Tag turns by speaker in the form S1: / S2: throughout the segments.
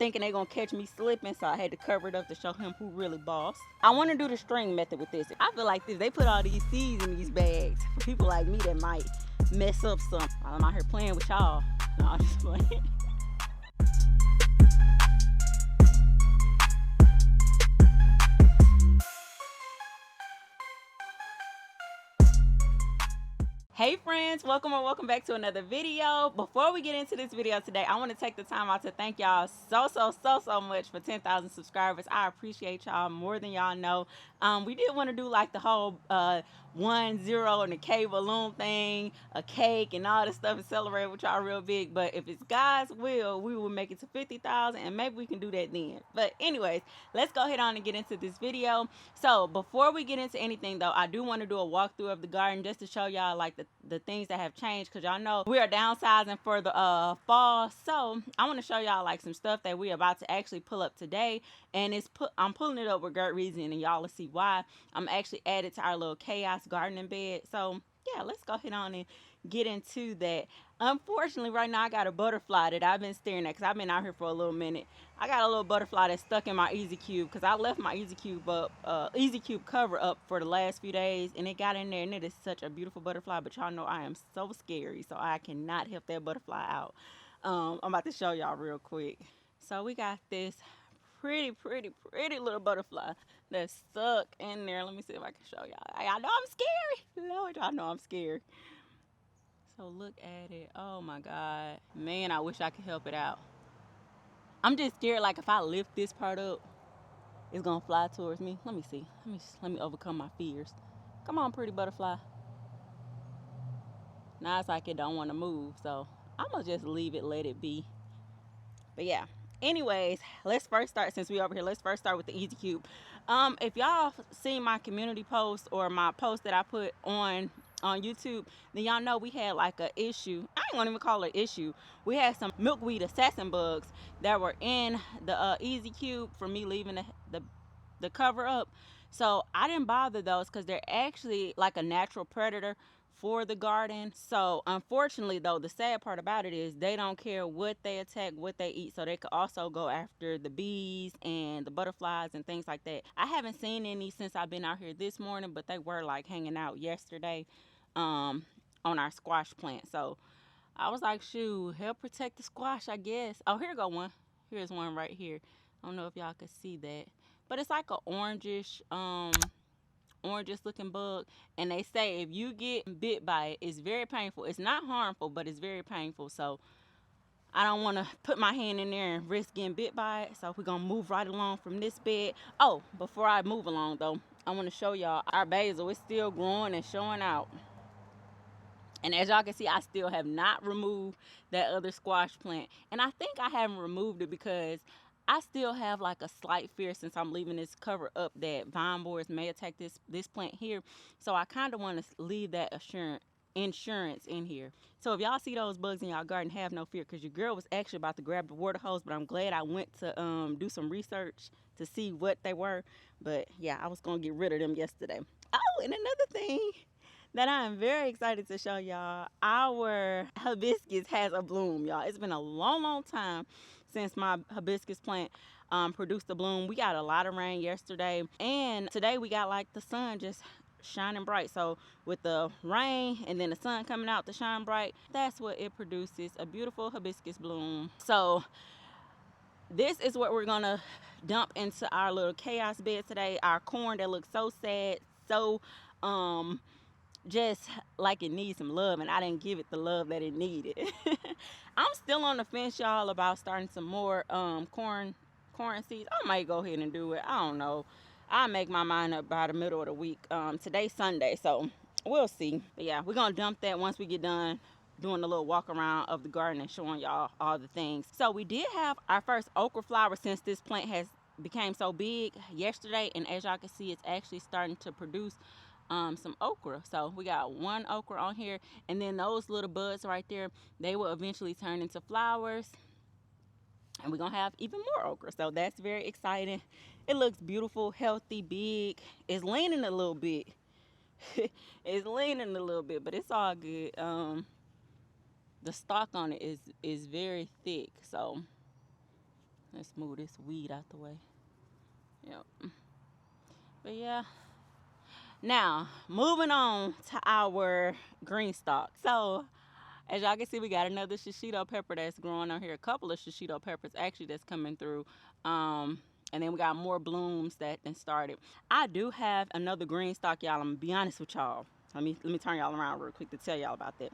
S1: thinking they're gonna catch me slipping, so I had to cover it up to show him who really boss. I want to do the string method with this. I feel like this, they put all these seeds in these bags for people like me that might mess up some. I'm out here playing with y'all. No, I'm just playing. Hey friends, welcome back to another video. Before we get into this video today, I want to take the time out to thank y'all so much for 10,000 subscribers. I appreciate y'all more than y'all know. We did want to do like the whole 1-0 and the K balloon thing, a cake and all this stuff and celebrate with y'all real big, but if it's God's will, we will make it to 50,000 and maybe we can do that then. But anyways, let's go ahead on and get into this video. So before we get into anything though, I do want to do a walkthrough of the garden just to show y'all like the things that have changed, because y'all know we are downsizing for the fall. So I want to show y'all like some stuff that we're about to actually pull up today, and I'm pulling it up with good reason, and y'all will see why. I'm actually added to our little chaos gardening bed. So yeah, let's go ahead on and get into that. Unfortunately, right now I got a butterfly that I've been staring at because I've been out here for a little minute. I got a little butterfly that's stuck in my Easy Cube because I left my Easy Cube cover up for the last few days, and it got in there, and it is such a beautiful butterfly. But y'all know I am so scary, so I cannot help that butterfly out. I'm about to show y'all real quick. So we got this pretty little butterfly that's stuck in there. Let me see if I can show y'all. I know I'm scary. Lord, y'all know I'm scared. So look at it. Oh my God. Man, I wish I could help it out. I'm just scared like if I lift this part up, it's gonna fly towards me. Let me see. Let me overcome my fears. Come on, pretty butterfly. Now it's like it don't want to move, so I'm gonna just leave it, let it be. But yeah. Anyways, let's first start, since we over here, let's first start with the Easy Cube. If y'all seen my community post or my post that I put on YouTube, then y'all know we had like a issue. I ain't gonna even call it an issue. We had some milkweed assassin bugs that were in the Easy Cube for me leaving the cover up. So I didn't bother those because they're actually like a natural predator for the garden. So unfortunately though, the sad part about it is they don't care what they attack, what they eat. So they could also go after the bees and the butterflies and things like that. I haven't seen any since I've been out here this morning, but they were like hanging out yesterday on our squash plant. So I was like, shoot, help protect the squash, I guess. Oh, here go one. Here's one right here. I don't know if y'all could see that, but it's like an orangish looking bug, and they say if you get bit by it, it's very painful. It's not harmful, but it's very painful. So I don't want to put my hand in there and risk getting bit by it. So we're gonna move right along from this bed. Oh, before I move along though, I want to show y'all our basil. It's still growing and showing out. And as y'all can see, I still have not removed that other squash plant. And I think I haven't removed it because I still have like a slight fear, since I'm leaving this cover up, that vine borers may attack this plant here. So I kind of want to leave that insurance in here. So if y'all see those bugs in y'all garden, have no fear, because your girl was actually about to grab the water hose, but I'm glad I went to do some research to see what they were. But yeah, I was going to get rid of them yesterday. Oh, and another thing that I am very excited to show y'all, our hibiscus has a bloom, y'all. It's been a long time since my hibiscus plant produced a bloom. We got a lot of rain yesterday, and today we got like the sun just shining bright. So with the rain and then the sun coming out to shine bright, that's what it produces, a beautiful hibiscus bloom. So this is what we're gonna dump into our little chaos bed today. Our corn that looks so sad, so just like it needs some love, and I didn't give it the love that it needed. I'm still on the fence, y'all, about starting some more corn seeds. I might go ahead and do it. I don't know. I'll make my mind up by the middle of the week. Today's Sunday, so we'll see. But yeah, we're gonna dump that once we get done doing a little walk around of the garden and showing y'all all the things. So we did have our first okra flower since this plant has became so big yesterday, and as y'all can see, it's actually starting to produce some okra. So we got one okra on here, and then those little buds right there, they will eventually turn into flowers, and we're gonna have even more okra. So that's very exciting. It looks beautiful, healthy, big. It's leaning a little bit. It's leaning a little bit, but it's all good. The stalk on it is very thick, so Let's move this weed out the way. Yep. But yeah. Now, moving on to our Greenstalk. So, as y'all can see, we got another shishito pepper that's growing on here. A couple of shishito peppers actually that's coming through. And then we got more blooms that then started. I do have another Greenstalk, y'all. I'm gonna be honest with y'all. Let me turn y'all around real quick to tell y'all about that.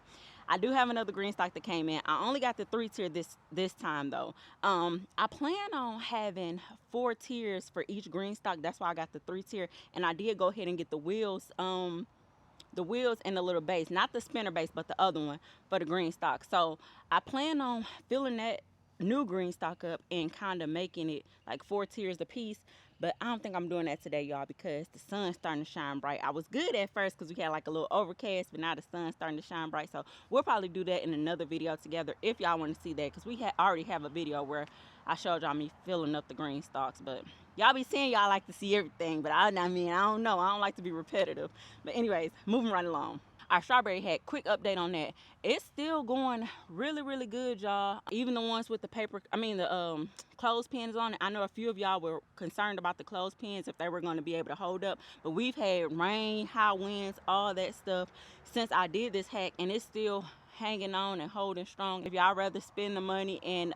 S1: I do have another Greenstalk that came in. I only got the 3-tier this time though. I plan on having 4 tiers for each Greenstalk. That's why I got the 3-tier, and I did go ahead and get the wheels. The wheels and the little base, not the spinner base, but the other one for the Greenstalk. So I plan on filling that new Greenstalk up and kind of making it like 4 tiers a piece. But I don't think I'm doing that today, y'all, because the sun's starting to shine bright. I was good at first because we had like a little overcast, but now the sun's starting to shine bright. So we'll probably do that in another video together if y'all want to see that, because we already have a video where I showed y'all me filling up the Greenstalks. But y'all be saying y'all like to see everything, but I don't know. I don't like to be repetitive. But anyways, moving right along. Our strawberry hat, quick update on that. It's still going really, really good, y'all. Even the ones with the the clothespins on it. I know a few of y'all were concerned about the clothespins, if they were going to be able to hold up. But we've had rain, high winds, all that stuff since I did this hack, and it's still hanging on and holding strong. If y'all rather spend the money and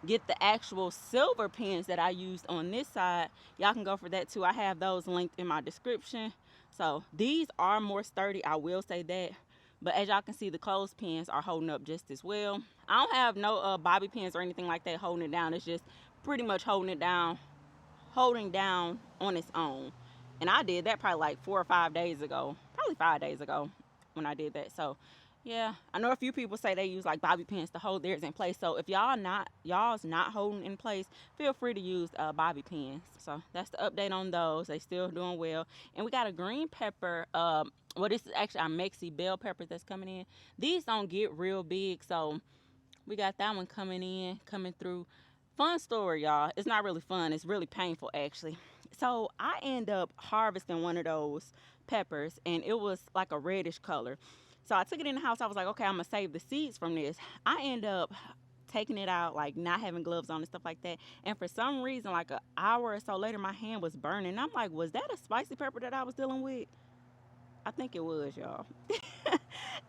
S1: get the actual silver pins that I used on this side, y'all can go for that too. I have those linked in my description. So these are more sturdy, I will say that. But as y'all can see, the clothespins are holding up just as well. I don't have no bobby pins or anything like that holding it down. It's just pretty much holding down on its own. And I did that probably like 4 or 5 days ago. Probably 5 days ago when I did that. So yeah, I know a few people say they use like bobby pins to hold theirs in place. So if y'all's not holding in place, feel free to use bobby pins. So that's the update on those. They still doing well. And we got a green pepper. Well, this is actually our Mexi bell peppers that's coming in. These don't get real big, so we got that one coming through. Fun story, y'all. It's not really fun. It's really painful, actually. So I end up harvesting one of those peppers, and it was like a reddish color. So I took it in the house. I was like, okay, I'm going to save the seeds from this. I end up taking it out, like not having gloves on and stuff like that. And for some reason, like an hour or so later, my hand was burning. I'm like, was that a spicy pepper that I was dealing with? I think it was, y'all.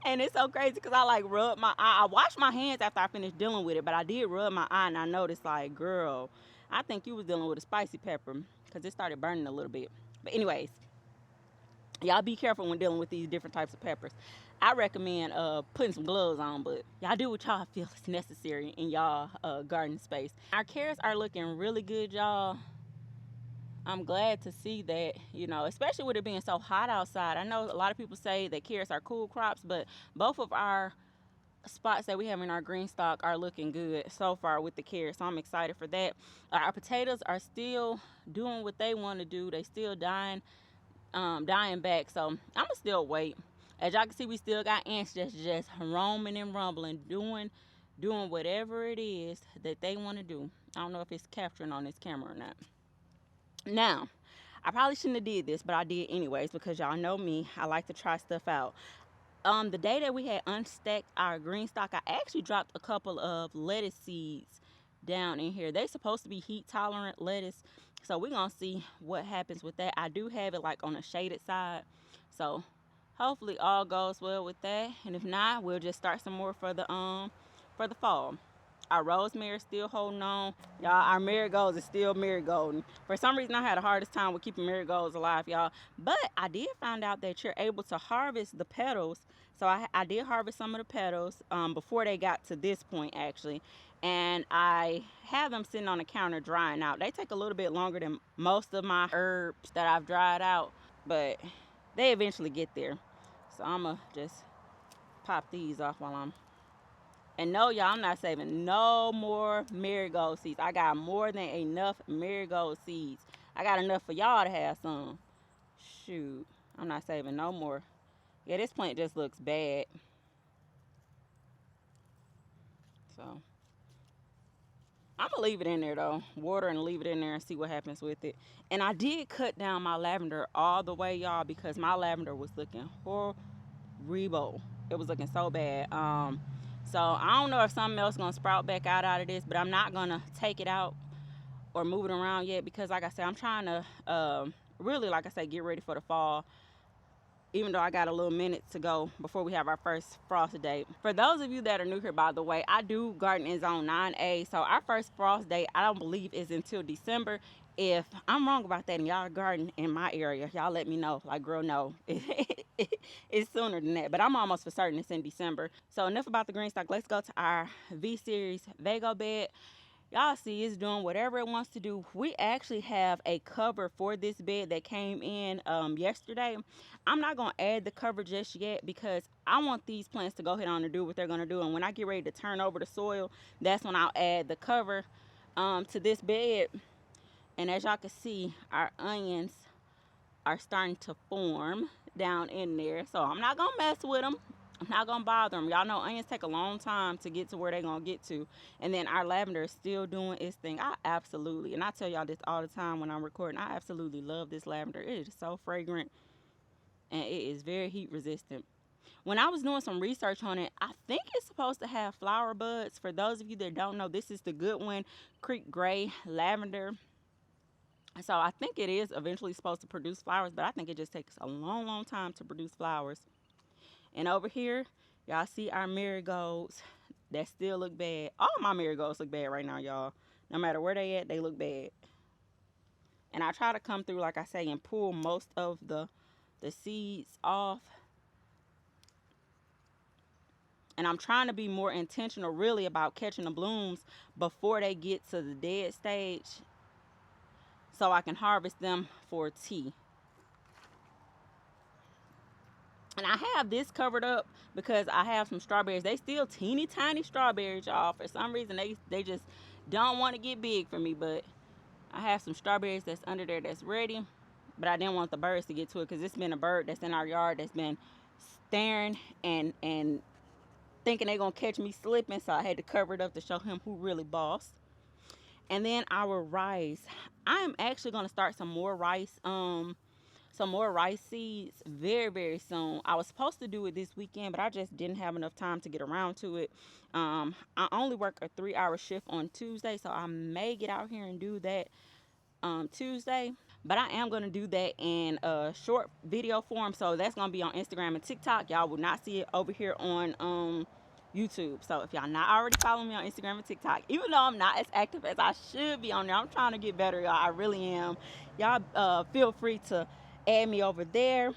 S1: And it's so crazy because I like rubbed my eye. I washed my hands after I finished dealing with it, but I did rub my eye, and I noticed, like, girl, I think you was dealing with a spicy pepper because it started burning a little bit. But anyways, y'all be careful when dealing with these different types of peppers. I recommend putting some gloves on, but y'all do what y'all feel is necessary in y'all garden space. Our carrots are looking really good, y'all. I'm glad to see that, especially with it being so hot outside. I know a lot of people say that carrots are cool crops, but both of our spots that we have in our Greenstalk are looking good so far with the carrots. So I'm excited for that. Our potatoes are still doing what they want to do. They still dying back. So I'm gonna still wait. As y'all can see, we still got ants just roaming and rumbling, doing whatever it is that they want to do. I don't know if it's capturing on this camera or not. Now, I probably shouldn't have did this, but I did anyways because y'all know me. I like to try stuff out. The day that we had unstacked our Greenstalk, I actually dropped a couple of lettuce seeds down in here. They're supposed to be heat tolerant lettuce, so we're gonna see what happens with that. I do have it like on a shaded side, so hopefully all goes well with that. And if not, we'll just start some more for the fall. Our rosemary is still holding on. Y'all, our marigolds is still marigolding. For some reason, I had the hardest time with keeping marigolds alive, y'all. But I did find out that you're able to harvest the petals. So I did harvest some of the petals before they got to this point, actually. And I have them sitting on the counter drying out. They take a little bit longer than most of my herbs that I've dried out, but they eventually get there. So I'm going to just pop these off while I'm... And no, y'all, I'm not saving no more marigold seeds. I got more than enough marigold seeds. I got enough for y'all to have some. Shoot, I'm not saving no more. Yeah, this plant just looks bad. So, I'm going to leave it in there, though. Water and leave it in there and see what happens with it. And I did cut down my lavender all the way, y'all, because my lavender was looking horrible. It was looking so bad. So I don't know if something else is gonna sprout back out of this, but I'm not gonna take it out or move it around yet, because like I said, I'm trying to really, like I said, get ready for the fall, even though I got a little minute to go before we have our first frost date. For those of you that are new here, by the way, I do garden in zone 9A, so our first frost date I don't believe is until December. If I'm wrong about that and y'all garden in my area, y'all let me know. Like, girl, no, it's sooner than that, but I'm almost for certain it's in December. So enough about the Greenstalk. Let's go to our V-Series Vego bed. Y'all see it's doing whatever it wants to do. We actually have a cover for this bed that came in yesterday. I'm not going to add the cover just yet because I want these plants to go ahead on and do what they're going to do. And when I get ready to turn over the soil, that's when I'll add the cover to this bed. And as y'all can see, our onions are starting to form down in there. So I'm not going to mess with them. I'm not going to bother them. Y'all know onions take a long time to get to where they're going to get to. And then our lavender is still doing its thing. I absolutely, and I tell y'all this all the time when I'm recording, I absolutely love this lavender. It is so fragrant and it is very heat resistant. When I was doing some research on it, I think it's supposed to have flower buds. For those of you that don't know, this is the Goodwin Creek Gray Lavender. So I think it is eventually supposed to produce flowers, but I think it just takes a long, long time to produce flowers. And over here, y'all see our marigolds that still look bad. All my marigolds look bad right now, y'all. No matter where they at, they look bad. And I try to come through, like I say, and pull most of the seeds off. And I'm trying to be more intentional, really, about catching the blooms before they get to the dead stage, so I can harvest them for tea. And I have this covered up because I have some strawberries. They still teeny tiny strawberries, y'all. For some reason, they just don't want to get big for me. But I have some strawberries that's under there that's ready. But I didn't want the birds to get to it because it's been a bird that's in our yard that's been staring and thinking they're going to catch me slipping. So I had to cover it up to show him who really boss. And then our rice. I am actually going to start some more rice seeds very, very soon. I was supposed to do it this weekend, but I just didn't have enough time to get around to it. I only work a 3-hour shift on Tuesday, so I may get out here and do that Tuesday. But I am going to do that in a short video form, so that's going to be on Instagram and TikTok. Y'all will not see it over here on YouTube. So if y'all not already following me on Instagram and TikTok, even though I'm not as active as I should be on there, I'm trying to get better, y'all. I really am. Y'all feel free to add me over there.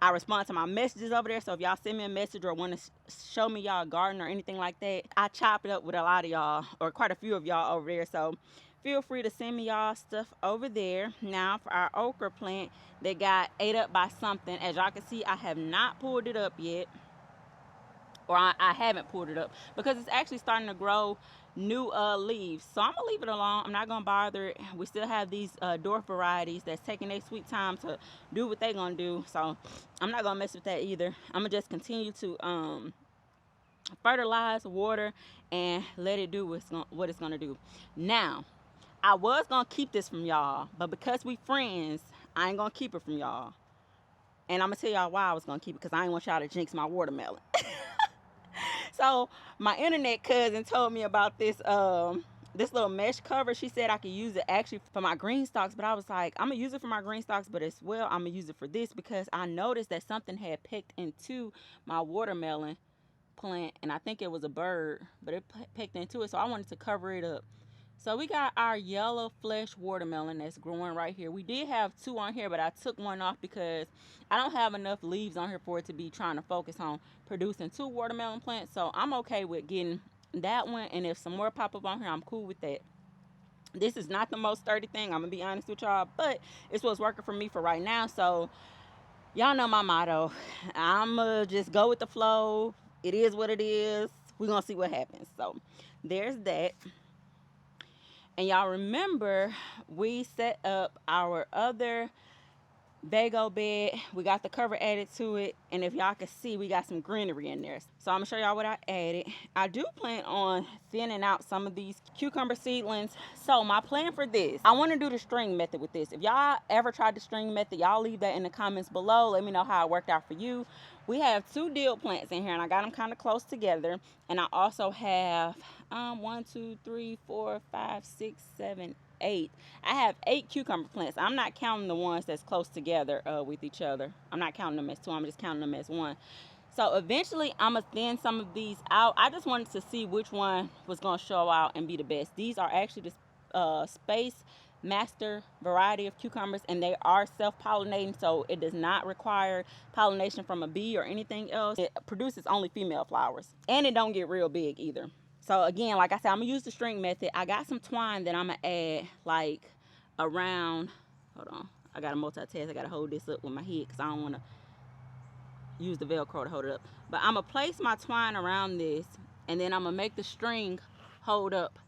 S1: I respond to my messages over there. So if y'all send me a message or want to show me y'all garden or anything like that, I chop it up with a lot of y'all, or quite a few of y'all over there. So feel free to send me y'all stuff over there. Now for our okra plant that got ate up by something, as y'all can see, I have not pulled it up yet. Or I haven't pulled it up because it's actually starting to grow new leaves. So I'm going to leave it alone. I'm not going to bother it. We still have these dwarf varieties that's taking their sweet time to do what they're going to do. So I'm not going to mess with that either. I'm going to just continue to fertilize, water, and let it do what it's going to do. Now, I was going to keep this from y'all, but because we friends, I ain't going to keep it from y'all. And I'm going to tell y'all why I was going to keep it, because I ain't want y'all to jinx my watermelon. So my internet cousin told me about this this little mesh cover. She said I could use it actually for my Greenstalks, but I was like, I'm gonna use it for my Greenstalks, but as well I'm gonna use it for this because I noticed that something had pecked into my watermelon plant, and I think it was a bird, but it pecked into it, so I wanted to cover it up. So we got our yellow flesh watermelon that's growing right here. We did have 2 on here, but I took one off because I don't have enough leaves on here for it to be trying to focus on producing 2 watermelon plants. So I'm okay with getting that one, and if some more pop up on here, I'm cool with that. This is not the most sturdy thing, I'm gonna be honest with y'all, but it's what's working for me for right now. So y'all know my motto. I'ma just go with the flow. It is what it is. We're gonna see what happens. So there's that. And y'all remember we set up our other Vego bed. We got the cover added to it, and if y'all can see, we got some greenery in there. So I'm gonna show y'all what I added. I do plan on thinning out some of these cucumber seedlings. So my plan for this, I want to do the string method with this. If y'all ever tried the string method, y'all leave that in the comments below. Let me know how it worked out for you. We have 2 dill plants in here, and I got them kind of close together. And I also have 1, 2, 3, 4, 5, 6, 7, 8. I have 8 cucumber plants. I'm not counting the ones that's close together with each other. I'm not counting them as 2. I'm just counting them as 1. So eventually, I'm going to thin some of these out. I just wanted to see which one was going to show out and be the best. These are actually the Space Master variety of cucumbers, and they are self-pollinating, so it does not require pollination from a bee or anything else. It produces only female flowers, and it don't get real big either. So again, like I said, I'm going to use the string method. I got some twine that I'm going to add like around, hold on, I got to multitask. I got to hold this up with my head because I don't want to use the Velcro to hold it up. But I'm going to place my twine around this, and then I'm going to make the string hold up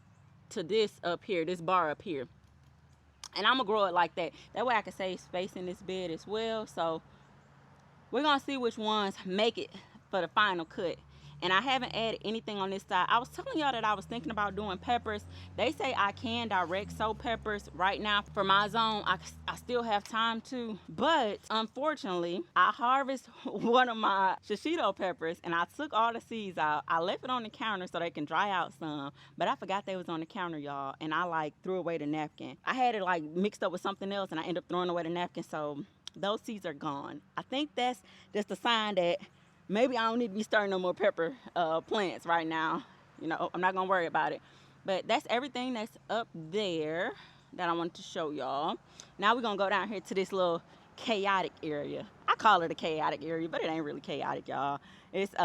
S1: to this up here, this bar up here. And I'm going to grow it like that. That way I can save space in this bed as well. So we're going to see which ones make it for the final cut. And I haven't added anything on this side. I was telling y'all that I was thinking about doing peppers. They say I can direct sow peppers right now for my zone. I still have time to. But unfortunately, I harvest one of my shishito peppers and I took all the seeds out. I left it on the counter so they can dry out some. But I forgot they was on the counter, y'all. And I like threw away the napkin. I had it like mixed up with something else and I ended up throwing away the napkin. So those seeds are gone. I think that's just a sign that maybe I don't need to be starting no more pepper plants right now. You know, I'm not going to worry about it. But that's everything that's up there that I wanted to show y'all. Now we're going to go down here to this little chaotic area. I call it a chaotic area, but it ain't really chaotic, y'all. It's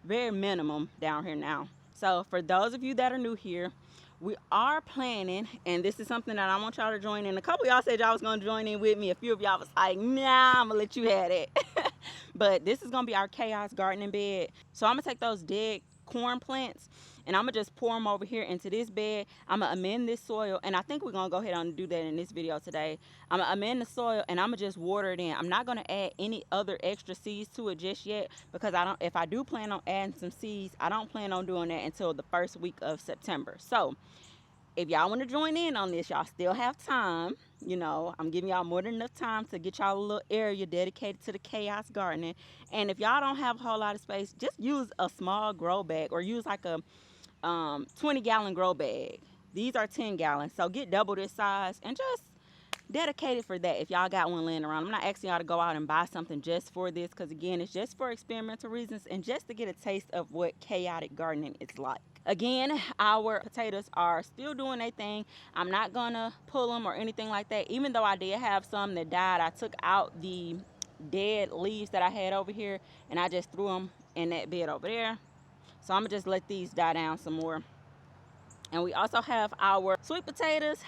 S1: very minimum down here now. So for those of you that are new here, we are planning, and this is something that I want y'all to join in. A couple of y'all said y'all was going to join in with me. A few of y'all was like, nah, I'm going to let you have it. But this is going to be our chaos gardening bed. So I'm going to take those dead corn plants, and I'm going to just pour them over here into this bed. I'm going to amend this soil, and I think we're going to go ahead and do that in this video today. I'm going to amend the soil, and I'm going to just water it in. I'm not going to add any other extra seeds to it just yet, because if I do plan on adding some seeds, I don't plan on doing that until the first week of September. So if y'all want to join in on this, y'all still have time. You know, I'm giving y'all more than enough time to get y'all a little area dedicated to the chaos gardening. And if y'all don't have a whole lot of space, just use a small grow bag or use like a 20-gallon grow bag. These are 10 gallons, so get double this size and just dedicate it for that if y'all got one laying around. I'm not asking y'all to go out and buy something just for this, because again, it's just for experimental reasons and just to get a taste of what chaotic gardening is like. Again, our potatoes are still doing their thing. I'm not gonna pull them or anything like that. Even though I did have some that died, I took out the dead leaves that I had over here and I just threw them in that bed over there. So I'm gonna just let these die down some more. And we also have our sweet potatoes.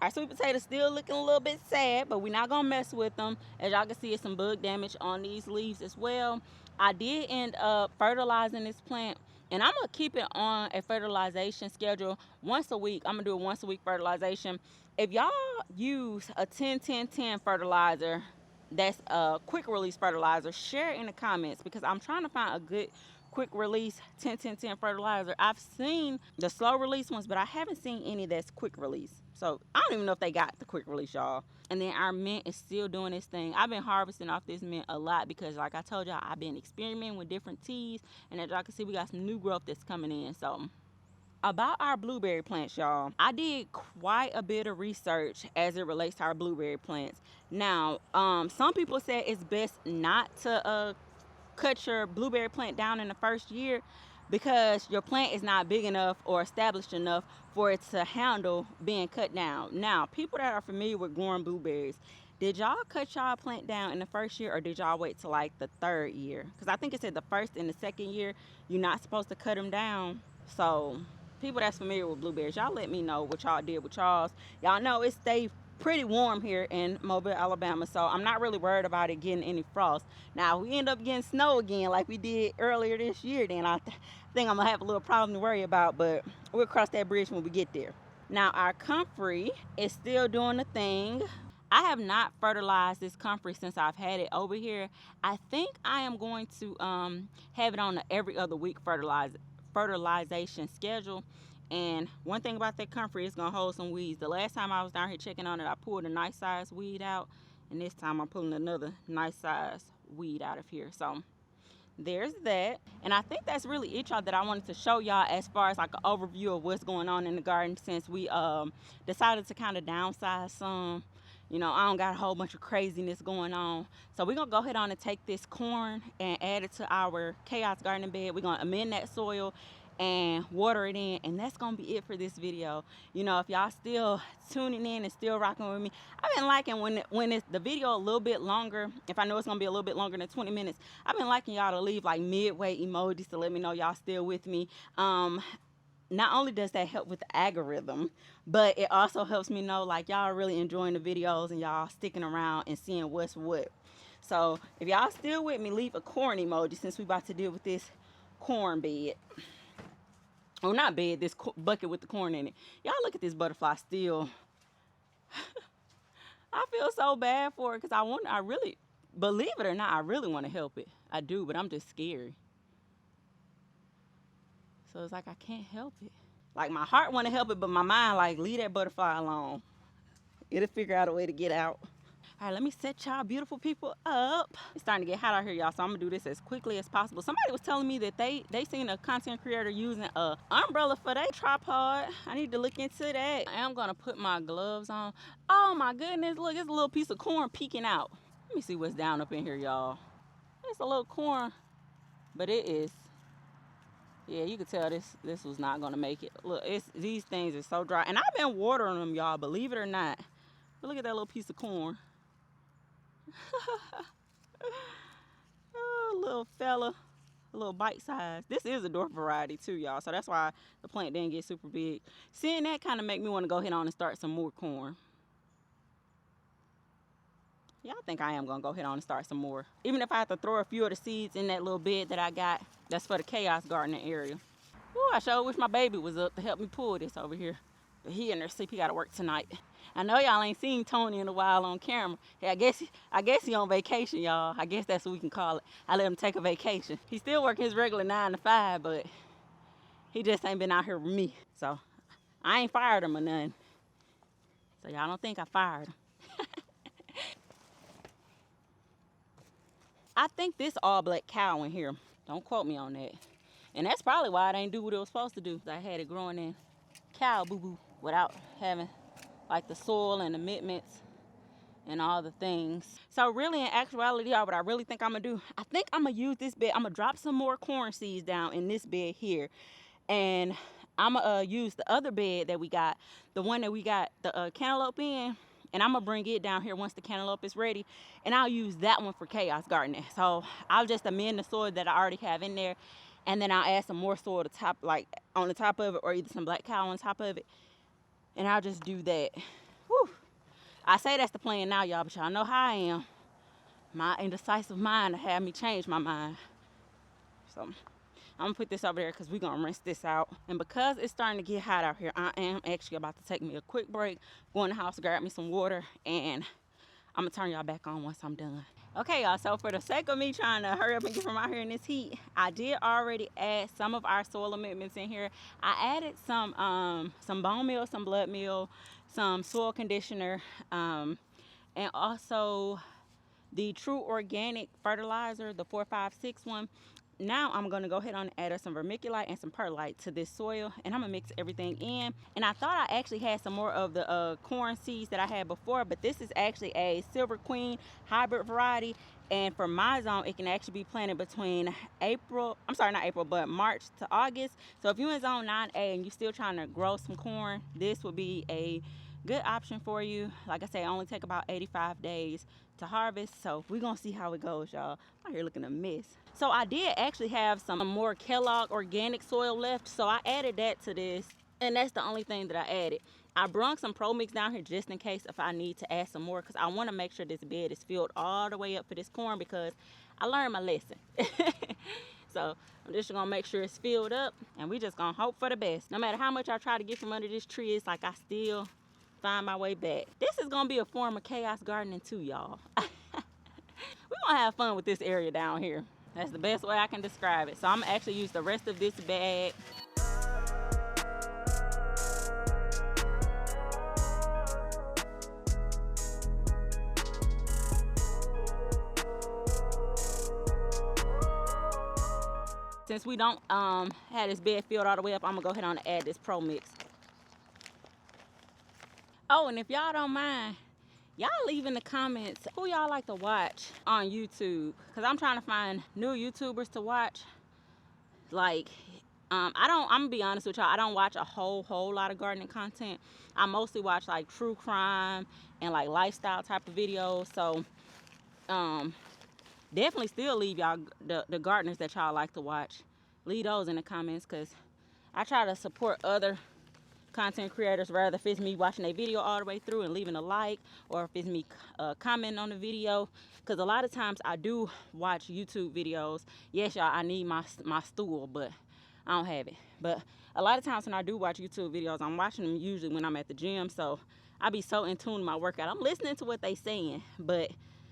S1: Our sweet potatoes still looking a little bit sad, but we're not gonna mess with them. As y'all can see, it's some bug damage on these leaves as well. I did end up fertilizing this plant, and I'm gonna keep it on a fertilization schedule once a week. I'm gonna do a once a week fertilization. If y'all use a 10-10-10 fertilizer, that's a quick release fertilizer, share it in the comments, because I'm trying to find a good quick release 10-10-10 fertilizer. I've seen the slow release ones, but I haven't seen any that's quick release. So I don't even know if they got the quick release, y'all. And then our mint is still doing this thing. I've been harvesting off this mint a lot because, like I told y'all, I've been experimenting with different teas. And as y'all can see, we got some new growth that's coming in. So about our blueberry plants, y'all, I did quite a bit of research as it relates to our blueberry plants. Now, some people said it's best not to cut your blueberry plant down in the first year, because your plant is not big enough or established enough for it to handle being cut down. Now, people that are familiar with growing blueberries, did y'all cut y'all plant down in the first year, or did y'all wait till like the third year? Because I think it said the first and the second year, you're not supposed to cut them down. So people that's familiar with blueberries, y'all let me know what y'all did with y'all's. Y'all know it stayed pretty warm here in Mobile, Alabama, so I'm not really worried about it getting any frost. Now, if we end up getting snow again like we did earlier this year, then I think I'm gonna have a little problem to worry about, but we'll cross that bridge when we get there. Now, our comfrey is still doing the thing. I have not fertilized this comfrey since I've had it over here. I think I am going to have it on an every other week fertilization schedule. And one thing about that comfrey, is gonna hold some weeds. The last time I was down here checking on it, I pulled a nice size weed out, and this time I'm pulling another nice size weed out of here. So there's that. And I think that's really it, y'all, that I wanted to show y'all as far as like an overview of what's going on in the garden, since we decided to kind of downsize some. You know, I don't got a whole bunch of craziness going on. So we're going to go ahead on and take this corn and add it to our chaos gardening bed. We're going to amend that soil and water it in, and that's gonna be it for this video. You know, if y'all still tuning in and still rocking with me, I've been liking when it's the video a little bit longer. If I know it's gonna be a little bit longer than 20 minutes, I've been liking y'all to leave like midway emojis to let me know y'all still with me. Not only does that help with the algorithm, but it also helps me know like y'all are really enjoying the videos and y'all sticking around and seeing what's what. So if y'all still with me, leave a corn emoji, since we about to deal with this corn bed. Oh, not bed, this bucket with the corn in it. Y'all look at this butterfly still. I feel so bad for it, because I really, believe it or not, I really want to help it. I do, but I'm just scared. So it's like I can't help it. Like my heart want to help it, but my mind like, leave that butterfly alone. It'll figure out a way to get out. All right, let me set y'all beautiful people up. It's starting to get hot out here, y'all, so I'm gonna do this as quickly as possible. Somebody was telling me that they seen a content creator using a umbrella for their tripod. I need to look into that. I am gonna put my gloves on. Oh my goodness, look, it's a little piece of corn peeking out. Let me see what's down up in here, y'all. It's a little corn, but it is, yeah, you can tell this was not gonna make it. Look, these things are so dry, and I've been watering them, y'all, believe it or not. But look at that little piece of corn. Oh, little fella, a little bite size. This is a dwarf variety too, y'all, so that's why the plant didn't get super big. Seeing that kind of make me want to go ahead on and start some more corn. Yeah, I think I am gonna go ahead on and start some more, even if I have to throw a few of the seeds in that little bed that I got that's for the chaos gardening area. Ooh, I sure wish my baby was up to help me pull this over here, but he in there sleep. He gotta work tonight. I know y'all ain't seen Tony in a while on camera. Yeah, I guess he on vacation, y'all. I guess that's what we can call it. I let him take a vacation. He still working his regular 9 to 5, but he just ain't been out here with me. So I ain't fired him or nothing. So y'all don't think I fired him. I think this all black cow in here. Don't quote me on that. And that's probably why it ain't do what it was supposed to do. I had it growing in cow boo-boo without having like the soil and amendments and all the things. So really, in actuality, y'all, what I really think I'm gonna do, I think I'm gonna use this bed. I'm gonna drop some more corn seeds down in this bed here, and I'm gonna use the other bed that we got, the one that we got the cantaloupe in, and I'm gonna bring it down here once the cantaloupe is ready, and I'll use that one for chaos gardening. So I'll just amend the soil that I already have in there, and then I'll add some more soil to top, like on the top of it, or either some black cow on top of it, and I'll just do that. Whew. I say that's the plan now, y'all, but y'all know how I am. My indecisive mind to have me change my mind. So I'm gonna put this over there because we're gonna rinse this out. And because it's starting to get hot out here, I am actually about to take me a quick break, go in the house, grab me some water, and I'm gonna turn y'all back on once I'm done. Okay, y'all, so for the sake of me trying to hurry up and get from out here in this heat, I did already add some of our soil amendments in here. I added some bone meal, some blood meal, some soil conditioner, and also the true organic fertilizer, the 456 one. Now I'm going to go ahead and add some vermiculite and some perlite to this soil, and I'm going to mix everything in. And I thought I actually had some more of the corn seeds that I had before, but this is actually a Silver Queen hybrid variety. And for my zone, it can actually be planted between March to August. So if you're in zone 9A and you're still trying to grow some corn, this would be a good option for you. Like I say, it only take about 85 days to harvest. So we're gonna see how it goes, y'all. I'm here looking a mess. So I did actually have some more Kellogg organic soil left, so I added that to this, and that's the only thing that I added. I brought some Pro Mix down here just in case if I need to add some more, because I want to make sure this bed is filled all the way up for this corn, because I learned my lesson. So I'm just gonna make sure it's filled up, and we just gonna hope for the best. No matter how much I try to get from under this tree, it's like I still find my way back. This is gonna be a form of chaos gardening too, y'all. We're gonna have fun with this area down here. That's the best way I can describe it. So I'm gonna actually use the rest of this bag. Since we don't have this bed filled all the way up, I'm gonna go ahead and add this Pro Mix. Oh, and if y'all don't mind, y'all leave in the comments who y'all like to watch on YouTube, because I'm trying to find new YouTubers to watch. Like, I'm gonna be honest with y'all, I don't watch a whole lot of gardening content. I mostly watch like true crime and like lifestyle type of videos. So definitely still leave y'all the gardeners that y'all like to watch. Leave those in the comments, because I try to support other content creators, rather if it's me watching a video all the way through and leaving a like, or if it's me commenting on the video, because a lot of times I do watch YouTube videos. Yes, y'all, I need my stool, but I don't have it. But a lot of times when I do watch YouTube videos, I'm watching them usually when I'm at the gym, so I be so in tune with my workout. I'm listening to what they saying, but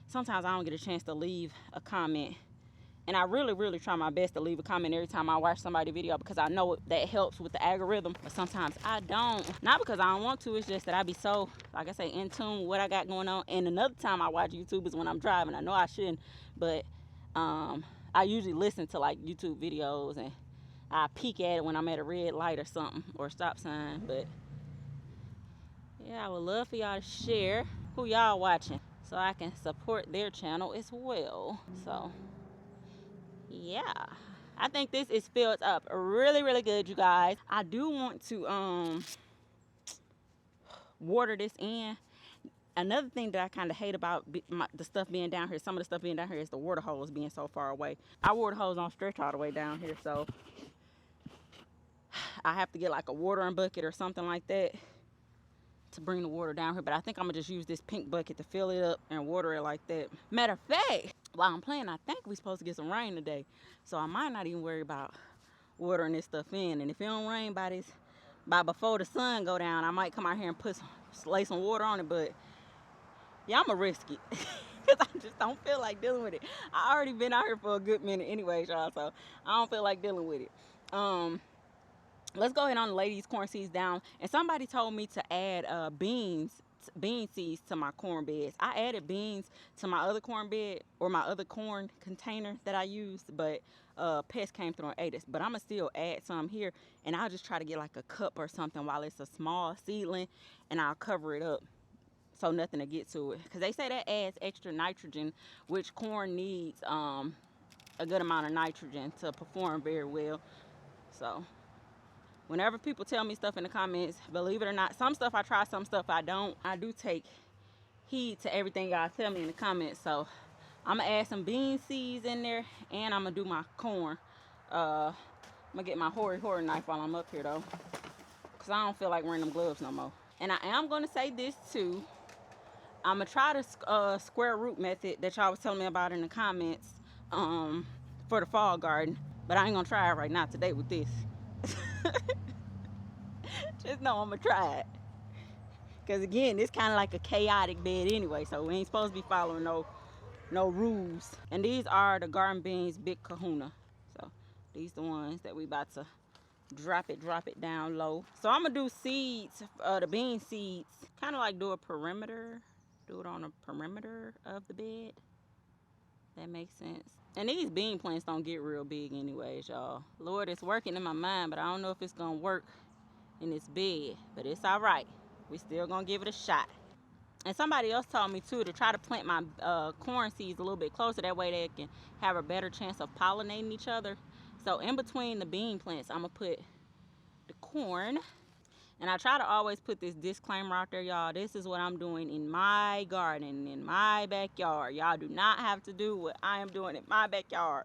S1: sometimes I don't get a chance to leave a comment. And I really try my best to leave a comment every time I watch somebody's video, because I know that helps with the algorithm. But sometimes I don't. Not because I don't want to, it's just that I be so, like I say, in tune with what I got going on. And another time I watch YouTube is when I'm driving. I know I shouldn't, but I usually listen to like YouTube videos, and I peek at it when I'm at a red light or something, or stop sign. But yeah, I would love for y'all to share who y'all watching, so I can support their channel as well. So yeah, I think this is filled up really good, you guys. I do want to water this in. Another thing that I kind of hate about the stuff being down here, some of the stuff being down here, is the water hose being so far away. Our water hose don't stretch all the way down here, so I have to get like a watering bucket or something like that to bring the water down here. But I think I'm gonna just use this pink bucket to fill it up and water it like that. Matter of fact, while I'm playing, I think we're supposed to get some rain today, so I might not even worry about watering this stuff in. And if it don't rain by before the sun go down, I might come out here and lay some water on it. But yeah, I'm gonna risk it because I just don't feel like dealing with it. I already been out here for a good minute anyway, y'all, so I don't feel like dealing with it. Let's go ahead and lay these corn seeds down. And somebody told me to add bean seeds to my corn beds. I added beans to my other corn bed, or my other corn container that I used, but pests came through and ate it. But I'm gonna still add some here, and I'll just try to get like a cup or something while it's a small seedling, and I'll cover it up so nothing to get to it, because they say that adds extra nitrogen, which corn needs a good amount of nitrogen to perform very well. So whenever people tell me stuff in the comments, believe it or not, some stuff I try, some stuff I don't. I do take heed to everything y'all tell me in the comments. So I'm gonna add some bean seeds in there, and I'm gonna do my corn. I'm gonna get my hoary knife while I'm up here though, because I don't feel like wearing them gloves no more. And I am gonna say this too, I'm gonna try the square root method that y'all was telling me about in the comments for the fall garden, but I ain't gonna try it right now today with this. Just know I'm gonna try it, because again, it's kind of like a chaotic bed anyway, so we ain't supposed to be following no rules. And these are the garden beans Big Kahuna. So these the ones that we about to drop it down low. So I'm gonna do seeds, the bean seeds, kind of like do it on a perimeter of the bed. That makes sense. And these bean plants don't get real big anyways, y'all. Lord, it's working in my mind, but I don't know if it's gonna work in this bed, but it's all right. We still gonna give it a shot. And somebody else told me too to try to plant my corn seeds a little bit closer, that way they can have a better chance of pollinating each other. So in between the bean plants, I'm gonna put the corn. And I try to always put this disclaimer out there, y'all. This is what I'm doing in my garden, in my backyard. Y'all do not have to do what I am doing in my backyard.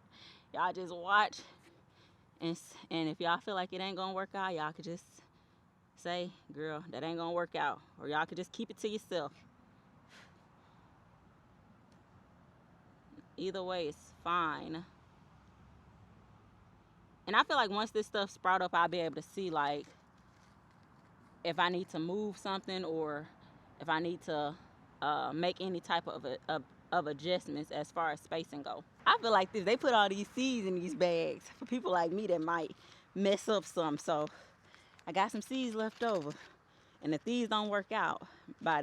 S1: Y'all just watch, and if y'all feel like it ain't gonna work out, y'all could just say, girl, that ain't gonna work out. Or y'all could just keep it to yourself. Either way, it's fine. And I feel like once this stuff sprout up, I'll be able to see like if I need to move something, or if I need to make any type of adjustments as far as spacing go. I feel like they put all these seeds in these bags for people like me that might mess up some. So I got some seeds left over, and if these don't work out by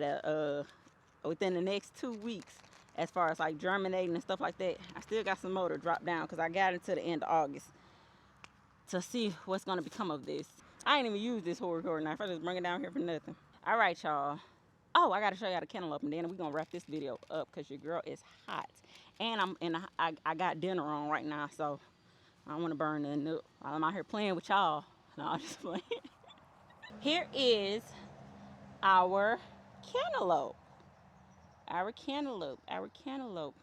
S1: within the next 2 weeks, as far as like germinating and stuff like that, I still got some more to drop down, because I got into the end of August. to see what's gonna become of this. I ain't even use this whole recording knife. I just bring it down here for nothing. All right, y'all. Oh, I gotta show y'all the cantaloupe, and then we're gonna wrap this video up because your girl is hot, and I got dinner on right now, so I don't want to burn nothing up. I'm out here playing with y'all. No, I'm just playing. Here is our cantaloupe. Our cantaloupe. Our cantaloupe.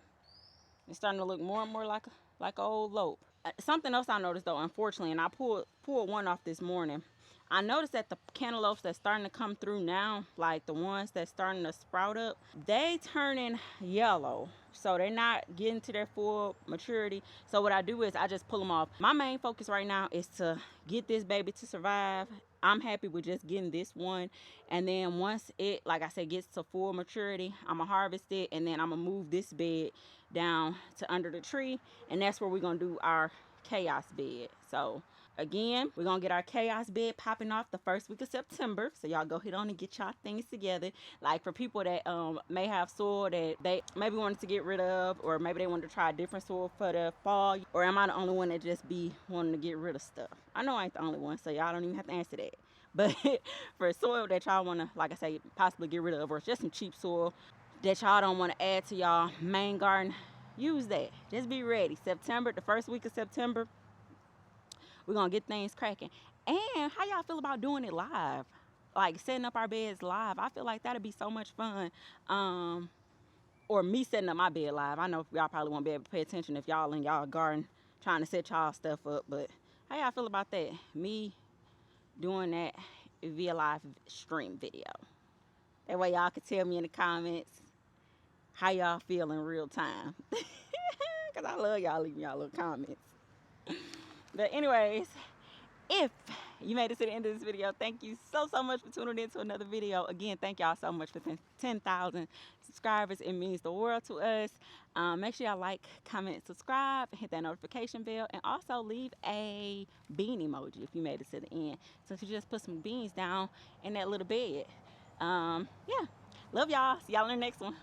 S1: It's starting to look more and more like an old lope. Something else I noticed though, unfortunately, and I pulled one off this morning. I noticed that the cantaloupes that's starting to come through now, like the ones that's starting to sprout up, they turning yellow. So they're not getting to their full maturity. So what I do is I just pull them off. My main focus right now is to get this baby to survive. I'm happy with just getting this one. And then once it, like I said, gets to full maturity, I'm going to harvest it. And then I'm going to move this bed down to under the tree. And that's where we're going to do our chaos bed. So again, we're gonna get our chaos bed popping off the first week of September. So y'all go ahead on and get y'all things together. Like for people that may have soil that they maybe wanted to get rid of, or maybe they wanted to try a different soil for the fall. Or am I the only one that just be wanting to get rid of stuff? I know I ain't the only one, so y'all don't even have to answer that. But for soil that y'all want to, like I say, possibly get rid of, or just some cheap soil that y'all don't want to add to y'all main garden, use that. Just be ready. September, the first week of September, we're gonna get things cracking. And how y'all feel about doing it live? Like setting up our beds live. I feel like that'd be so much fun. Or me setting up my bed live. I know y'all probably won't be able to pay attention if y'all in y'all garden trying to set y'all stuff up. But how y'all feel about that? Me doing that via live stream video. That way y'all can tell me in the comments how y'all feel in real time. Because I love y'all leaving y'all little comments. But anyways, if you made it to the end of this video, thank you so much for tuning in to another video. Again, thank y'all so much for 10,000 subscribers. It means the world to us. Make sure y'all like, comment, subscribe, hit that notification bell, and also leave a bean emoji if you made it to the end. So if you just put some beans down in that little bed. Yeah, love y'all. See y'all in the next one.